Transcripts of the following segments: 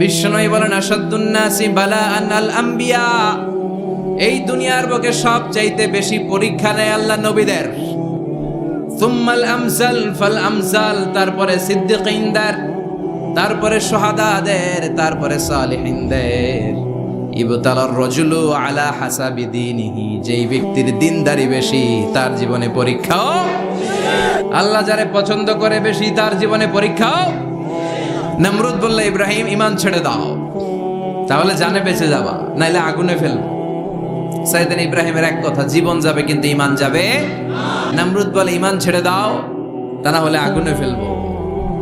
বিশ্বনবী বলেন আসাদ্দুন নাসি বালাআন আল আম্বিয়া, এই দুনিয়ার বুকে সবচাইতে বেশি পরীক্ষা নেয় আল্লাহ নবীদের। সুম্মাল আমসাল ফাল আমসাল, তারপরে সিদ্দিকিনদের, তারপরে শুহাদাদের, তারপরে সালিহিনদের। ইবতালার রাজুলু আলা হাসাবি দীনিহি, যেই ব্যক্তির দিনদারি বেশি তার জীবনে পরীক্ষাও। আল্লাহ যারে পছন্দ করে বেশি তার জীবনে পরীক্ষাও। নমরুদ বলল ইব্রাহিম ঈমান ছেড়ে দাও, তাহলে জানে বেঁচে যাবা, নাইলে আগুনে ফেলবো। সাইয়েদনা ইব্রাহিমের এক কথা, জীবন যাবে কিন্তু ঈমান যাবে। নমরুদ বলে ঈমান ছেড়ে দাও, তা না হলে আগুনে ফেলবো।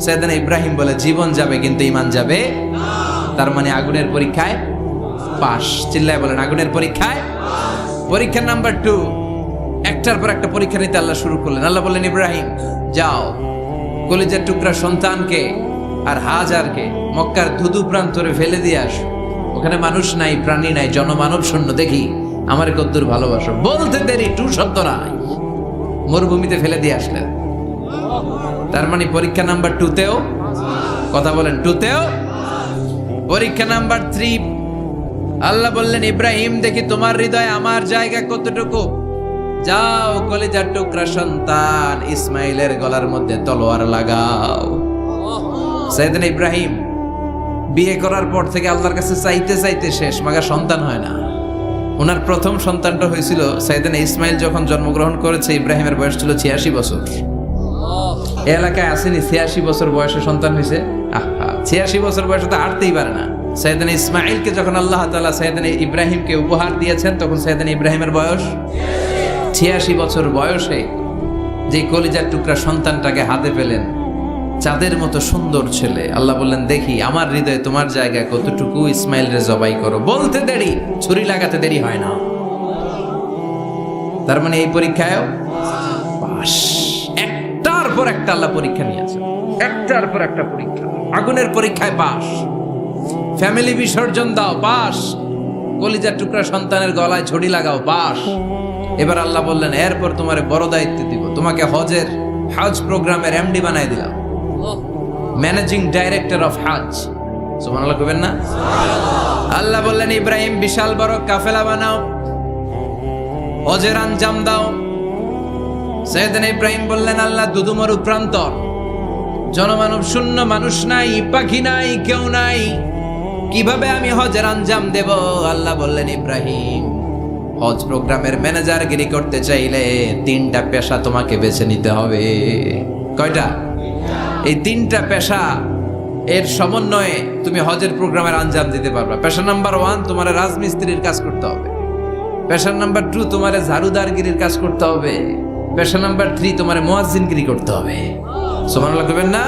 সাইয়েদনা ইব্রাহিম বলে জীবন যাবে কিন্তু ঈমান যাবে। তার মানে আগুনের পরীক্ষায় পাস। চিল্লায় বলেন আগুনের পরীক্ষায়। পরীক্ষা নাম্বার 2, একটার পর একটা পরীক্ষা নিতে আল্লাহ শুরু করলেন। আল্লাহ বললেন ইব্রাহিম যাও, কলিজার টুকরা সন্তানকে আর হাজারকে মক্কার ধুধু প্রান্তরে ফেলে দিয়ে আসো। ওখানে মানুষ নাই, প্রাণী নাই, জনমানব শূন্য, দেখি আমার কদ্দুর ভালোবাসো। বলতে দেরি, টু শব্দ নাই, মরুভূমিতে ফেলে দিয়ে আসলেন। তার মানে পরীক্ষা নাম্বার 2তেও, কথা বলেন 2তেও। পরীক্ষা নাম্বার 3, আল্লাহ বললেন ইব্রাহিম দেখি তোমার হৃদয়ে আমার জায়গা কতটুকু। যাও, কলিজার টুকরা সন্তান ইসমাইলের গলার মধ্যে তলোয়ার লাগাও। সাইয়েদনা ইব্রাহিম বিয়ে করার পর থেকে আল্লাহর কাছে চাইতে চাইতে শেষ, মাগার সন্তান হয় না। ওনার প্রথম সন্তানটা হয়েছিল সাইয়েদনা ইসমাইল যখন জন্মগ্রহণ করেছে। ইব্রাহিমের বয়স ছিল 86 বছর। এই এলাকায় আসেনি 86 বছর বয়সে সন্তান হয়েছে? 86 বছর বয়সে তো হাঁটতেই পারে না। সাইয়েদনা ইসমাইলকে যখন আল্লাহ তাআলা সাইয়েদনা ইব্রাহিমকে উপহার দিয়েছেন, তখন সাইয়েদনা ইব্রাহিমের বয়স 86 বছর বয়সে যে কলিজার টুকরা সন্তানটাকে হাতে পেলেন, চাঁদের মতো সুন্দর ছেলে। আল্লাহ বললেন দেখি আমার হৃদয়ে তোমার জায়গায় কতটুকু, ইসমাইল রে জবাই করো। বলতে দেরি, ছুরি লাগাতে দেরি হয় না। তার মানে এই পরীক্ষায়ও পাস। একটার পর একটা আল্লাহ পরীক্ষা নিয়েছে, একটার পর একটা পরীক্ষা। আগুনের পরীক্ষায় পাস, ফ্যামিলি বিসর্জন দাও পাস, কলিজার টুকরা সন্তানের গলায় ছড়ি লাগাও পাস। এবার আল্লাহ বললেন এরপর তোমারে বড় দায়িত্ব দিব, তোমাকে হজ প্রোগ্রামের এমডি বানাই দিলাম, ম্যানেজিং ডাইরেক্টর অফ হজ। সুবহানাল্লাহ কইবেন না? আল্লাহ বললেন ইব্রাহিম বিশাল বড় কাফেলা বানাও, হজের আঞ্জাম দাও। সাইয়েদনা ইব্রাহিম বললেন আল্লাহ দুদুমরু প্রান্তর, জনমানব শূন্য, মানুষ নাই, পাখি নাই, কেউ নাই, কিভাবে আমি হজের আঞ্জাম দেব? আল্লাহ বললেন ইব্রাহিম হজ প্রোগ্রামের ম্যানেজারগিরি করতে চাইলে 3টা পেশা তোমাকে বেছে নিতে হবে। কয়টা? এই 3টা পেশা এর সমন্বয়ে তুমি হজের প্রোগ্রামের আঞ্জাম দিতে পারবে। পেশা নাম্বার 1 তোমার রাজমিস্ত্রির কাজ করতে হবে। পেশা নাম্বার 2 তোমার ঝাড়ুদারগিরির কাজ করতে হবে। পেশা নাম্বার 3 তোমার মুয়াজ্জিনগিরি করতে হবে। সুবহানাল্লাহ কইবেন না?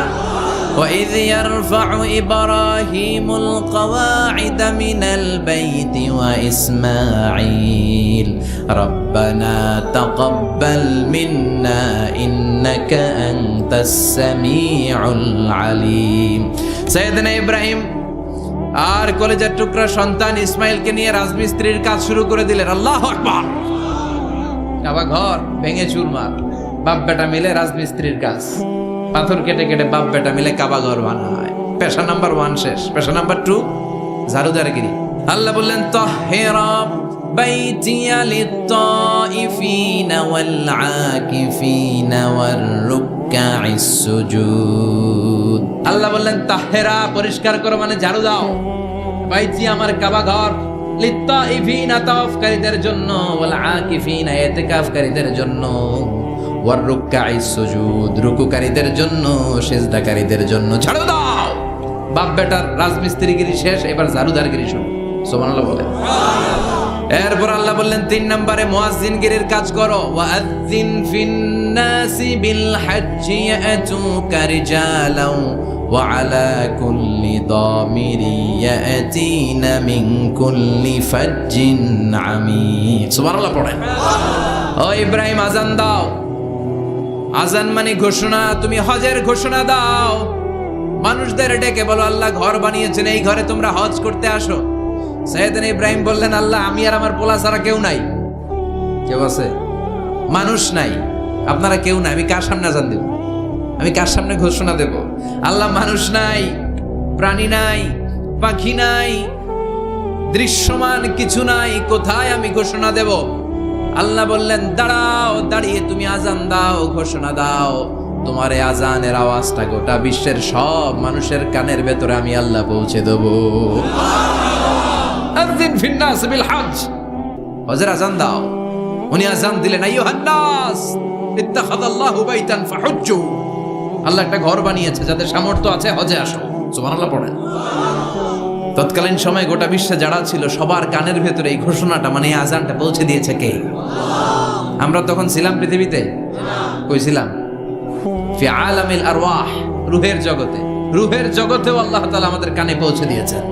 وَإِذْ يَرْفَعُ إِبْرَاهِيمُ الْقَوَاعِدَ مِنَ الْبَيْتِ وَإِسْمَاعِيلُ رَبَّنَا تَقَبَّلْ مِنَّا إِنَّكَ أَنْتَ السَّمِيعُ الْعَلِيمُ। সাইয়েদনা ইব্রাহিম আর কলেজের টুকরা সন্তান ইসমাইলকে নিয়ে রাজমিস্ত্রির কাজ শুরু করে দিলেন। আল্লাহু আকবার। কাবা ঘর ভেঙে চুরমার, বাপ বেটা মিলে রাজমিস্ত্রির কাজ, পাথর কেটে কেটে বাপ বেটা মিলে কাবা ঘর বানায়। পেশা নাম্বার 1 শেষ। পেশা নাম্বার 2 ঝাড়ুদারগিরি। আল্লাহ বললেন তাহহিরা বাইতিয়া লিত-তাইফিনা ওয়াল আকিফিনা ওয়ার রুকআইস সুজুদ। আল্লাহ বললেন তাহহিরা পরিষ্কার করো, মানে ঝাড়ু দাও। বাইতি আমার কাবা ঘর, লিত-তাইফিনা তাওয়াফকারীদের জন্য, ওয়াল আকিফিনা ইতিকাফকারীদের জন্য, ওয়ার রুকআইস সুজুদ রুকুকারীদের জন্য, সিজদাকারীদের জন্য। ঝাড়ু দাও। বাপ বেটার রাজমিস্ত্রিগিরি শেষ, এবার ঝাড়ুদারগিরি শুরু। সুবহানাল্লাহ বলেন। এরপর আল্লাহ বললেন 3 নম্বরে মুয়াজ্জিনগিরির কাজ করো। ওয়াআযিন ফিন-নাসি বিল হাজ্জি ইয়াতুকা রিজালাও ওয়া আলা কুল্লি দামিরি ইয়াতিনা মিন কুল্লি ফাজ্জিন আমিক। সুবহানাল্লাহ পড়েন। ও ইব্রাহিম আযান দাও। আযান মানে ঘোষণা, তুমি হজের ঘোষণা দাও। মানুষদের ডেকে বলো আল্লাহ ঘর বানিয়েছেন, এই ঘরে তোমরা হজ করতে আসো। সাইয়েদনা ইব্রাহিম বললেন আল্লাহ আমি আর আমার পোলা ছাড়া কেউ নাই। কেউ আছে? মানুষ নাই, আপনারা কেউ নাই, আমি কার সামনে আযান দেব? আমি কার সামনে ঘোষণা দেব? আল্লাহ মানুষ নাই, প্রাণী নাই, পাখি নাই, দৃশ্যমান কিছু নাই, কোথায় আমি ঘোষণা দেব? আল্লাহ বললেন, দাঁড়াও, দাঁড়িয়ে তুমি আজান দাও, ঘোষণা দাও। তোমার এই আজানের আওয়াজটা গোটা বিশ্বের সব মানুষের কানের ভেতরে আমি আল্লাহ পৌঁছে দেব। আযিন ফিন্নাস বিল হজ, হজের আজান দাও। উনি আজান দিলেন, আইয়ুহান নাস ইত্তাখাযাল্লাহু বাইতান ফাহুজ্জু। আল্লাহ একটা ঘর বানিয়েছে, যাদের সামর্থ্য আছে হজে আসো। সুবহানাল্লাহ পড়েন। তৎকালীন সময় গোটা বিশ্বে যারা ছিল সবার কানের ভেতরে এই ঘোষণাটা, মানে এই আজানটা পৌঁছে দিয়েছে কে? আমরা তখন ছিলাম পৃথিবীতে? কই ছিলাম? ফি আলামিল আরওয়াহ, রূহের জগতে। রূহের জগতেও আল্লাহ তাআলা আমাদের কানে পৌঁছে দিয়েছেন।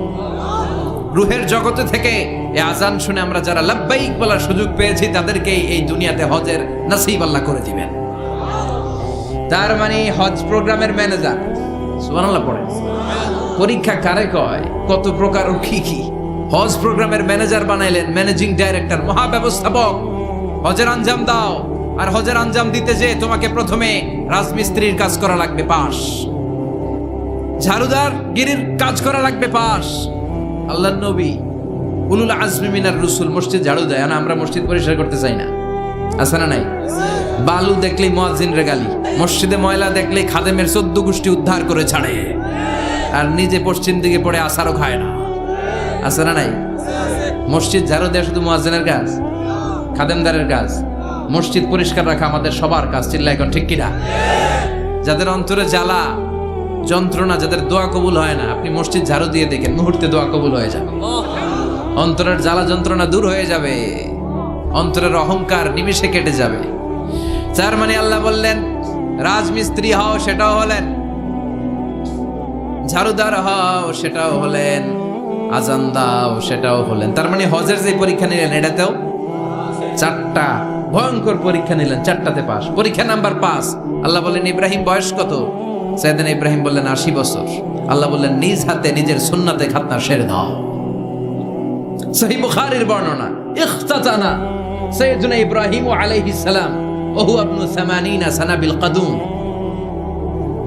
রূহের জগতে থেকে এই আজান শুনে আমরা যারা লাব্বাইক বলার সুযোগ পেয়েছি, তাদেরকে এই দুনিয়াতে হজের নসিব আল্লাহ করে দিবেন। তার মানে হজ প্রোগ্রামের ম্যানেজার। সুবহানাল্লাহ পড়েন। পরীক্ষা কারে কয়? কত প্রকার ও কি কি। হজ প্রোগ্রামের ম্যানেজার বানাইলেন, ম্যানেজিং ডাইরেক্টর, মহাব্যবস্থাপক। হজের আঞ্জাম দাও, আর হজের আঞ্জাম দিতে যে তোমাকে প্রথমে রাজমিস্ত্রির কাজ করা লাগবে, পাস। ঝাড়ুদার গিরির কাজ করা লাগবে, পাস। আল্লাহর নবী উলুল আজমি মিনার রসুল মসজিদ ঝাড়ু দেয় না, আমরা মসজিদ পরিষ্কার করতে চাই না, আছে না নাই? বালু দেখলেই মুয়াজ্জিন রে গালি, মসজিদে ময়লা দেখলেই খাদেমের 14 গোষ্ঠী উদ্ধার করে ছাড়ে, আর নিজে পশ্চিম দিকে পড়ে আসারও খায় না, আছে না নাই? মসজিদ ঝাড়ু দেয়া শুধু মুয়াজ্জিনের কাজ? খাদেমদারের কাজ? মসজিদ পরিষ্কার রাখা আমাদের সবার কাজ। চিল্লা এখন ঠিক কিনা? যাদের অন্তরে জ্বালা যন্ত্রণা, যাদের দোয়া কবুল হয় না, আপনি মসজিদ ঝাড়ু দিয়ে দেখেন, মুহূর্তে দোয়া কবুল হয়ে যাবে। অন্তরের জ্বালা যন্ত্রণা দূর হয়ে যাবে, অন্তরের অহংকার নিমিষে কেটে যাবে। তার মানে আল্লাহ বললেন, রাজমিস্ত্রি হও, সেটাও হলেন। ঝাড়ুদার হও, সেটাও হলেন। আজান দাও, সেটাও হলেন। তার মানে হজের যে পরীক্ষা নিলেন, এটাতেও 4টা ভয়ঙ্কর পরীক্ষা নিলেন, 4টাতে পাস। পরীক্ষা নাম্বার 5। আল্লাহ বললেন, ইব্রাহিম বয়স কত? সাইয়েদনা ইব্রাহিম বললেন 80 বছর। আল্লাহ বললেন, নিজ হাতে নিজের সুন্নাতে খাতনা সেরে দাও। সহিহ বুখারীর বর্ণনা, ইখতাতানা সাইয়েদনা ইব্রাহিম আলাইহিস সালাম ওয়া হুয়া ইবনু 80 সানা বিল কাদুম।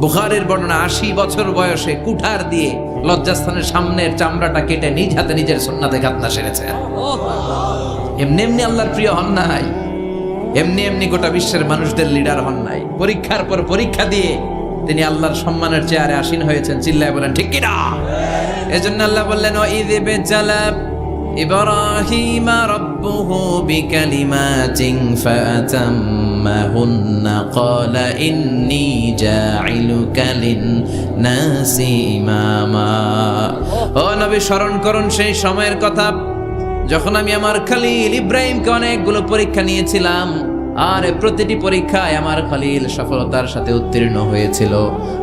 বুখারীর বর্ণনা, 80 বছর বয়সে কুঠার দিয়ে লজ্জাস্থানের সামনের চামড়াটা কেটে নিজ হাতে নিজের সুন্নাতে খাতনা সেরেছে। এমনি এমনি আল্লাহর প্রিয় হন নাই, এমনি এমনি গোটা বিশ্বের মানুষদের লিডার হন নাই। পরীক্ষার পর পরীক্ষা দিয়ে তিনি আল্লাহর সম্মানের চেয়ারে আসীন হয়েছেন। চিল্লায় বলেন ঠিক কিনা? এজন্য আল্লাহ বললেন, ওয়াইয বিজালা ইব্রাহিম রাব্বুহু বিকালিমাতিন ফাআতাম্মাহুন্না ক্বালা ইন্নী জাঈলুকা লিন-নাসি ইমামা। ও নবী, স্মরণ করুন সেই সময়ের কথা যখন আমি আমার খলিল ইব্রাহিমকে অনেকগুলো পরীক্ষা নিয়েছিলাম, আর প্রতিটি পরীক্ষায় আমার খলিল সফলতার সাথে উত্তীর্ণ হয়েছিল।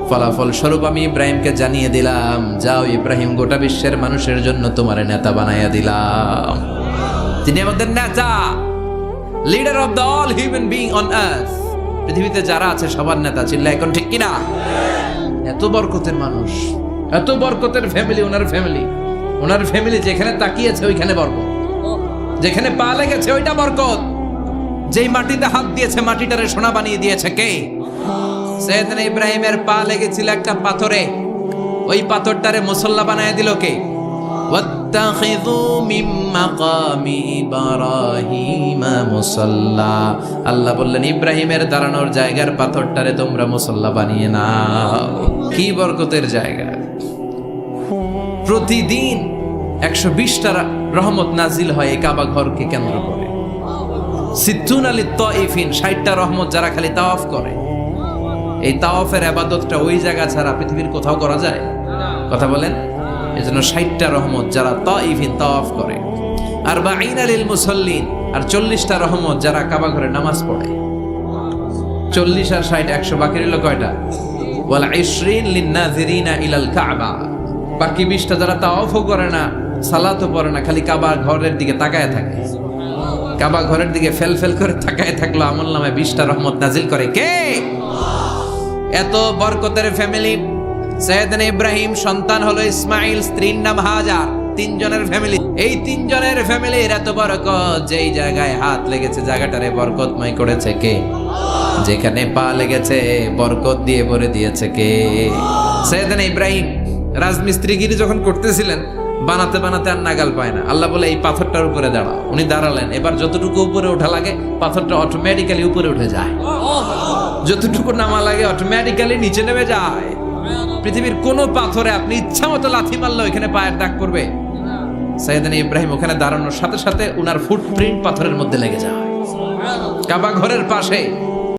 ফলাফল স্বরূপ আমি ইব্রাহিমকে জানিয়ে দিলাম, যাও ইব্রাহিম, গোটা বিশ্বের মানুষের জন্য তোমার নেতা বানাইয়া দিলাম। তিনি আমাদের নেতা, leader of the all human being on earth. পৃথিবীতে যারা আছে সবার নেতা। চিল্লা এখন ঠিক কিনা? এত বরকতের মানুষ, এত বরকতের ফ্যামিলি, ওনার ফ্যামিলি যেখানে তাকিয়েছে ওইখানে বরকত, যেখানে পা লেগেছে ওইটা বরকত। যেই মাটিতে হাত দিয়েছে মাটিটারে সোনা বানিয়ে দিয়েছে কে? সাইয়েদনা ইব্রাহিমের পা লেগেছিল একটা পাথরে, ওই পাথরটারে মুসল্লা বানিয়ে দিল কে? ওয়াত্তাখিযু মিন মাকামি ইব্রাহিমা মুসাল্লা। আল্লাহ বললেন, ইব্রাহিমের দাঁড়ানোর জায়গার পাথরটারে তোমরা মুসল্লা বানিয়ে নাও। কি বরকতের জায়গা! প্রতিদিন 120টা রহমত নাজিল হয় এই কাবা ঘরকে কেন্দ্র করে। সিদ্দুন আলী তাইফিন, 60টা রহমত যারা খালি তাওয়াফ করে। এই তাওয়াফের ইবাদতটা ওই জায়গা ছাড়া পৃথিবীর কোথাও করা যায়? কথা বলেন। এজন্য 60টা রহমত যারা তাইফিন তাওয়াফ করে। আর বাঈনা লিল মুসাল্লিন, আর 40টা রহমত যারা কাবা ঘরে নামাজ পড়ে। 40 আর 60 100, বাকি রইল কয়টা? ওয়াল 20 লিন নাযিরিনা ইলাল কাবা। বাকি 20টা যারা তাওয়াফও করে না, সালাতও পড়ে না, খালি কাবা ঘরের দিকে তাকায় থাকে। কাবা ঘরের দিকে ফেল করে তাকায় থাকলো, আমলনামায় 20টা রহমত নাজিল করে কে? এত বরকতের ফ্যামিলি। সাইয়েদনা ইব্রাহিম সন্তান হলো ইসমাইল, স্ত্রীর নাম হাজার। 3 জনের ফ্যামিলি। এই 3 জনের ফ্যামিলির এত বরকত, যেই জায়গায় হাত লেগেছে জায়গাটারে বরকতময় করেছে কে? যেখানে পা লেগেছে বরকত দিয়ে ভরে দিয়েছে কে? সাইয়েদনা ইব্রাহিম রাজমিস্ত্রিগিরি যখন করতেছিলেন, বানাতে বানাতে আর নাগাল পায় না, আল্লাহ বলে এই পাথরটার উপরে দাঁড়াও। উনি দাঁড়ালেন, এবার যতটুকু উপরে ওঠা লাগে পাথরটা অটোমেটিক্যালি উপরে উঠে যায়, যতটুকু নামা লাগে অটোমেটিক্যালি নিচে নেমে যায়। পৃথিবীর কোন পাথরে আপনি ইচ্ছা মতো লাথি মারলে এখানে পায়ের দাগ পড়বে? সাইয়েদনা ইব্রাহিম ওখানে দাঁড়ানোর সাথে সাথে উনার ফুটপ্রিন্ট পাথরের মধ্যে লেগে যায়। কাবা ঘরের পাশে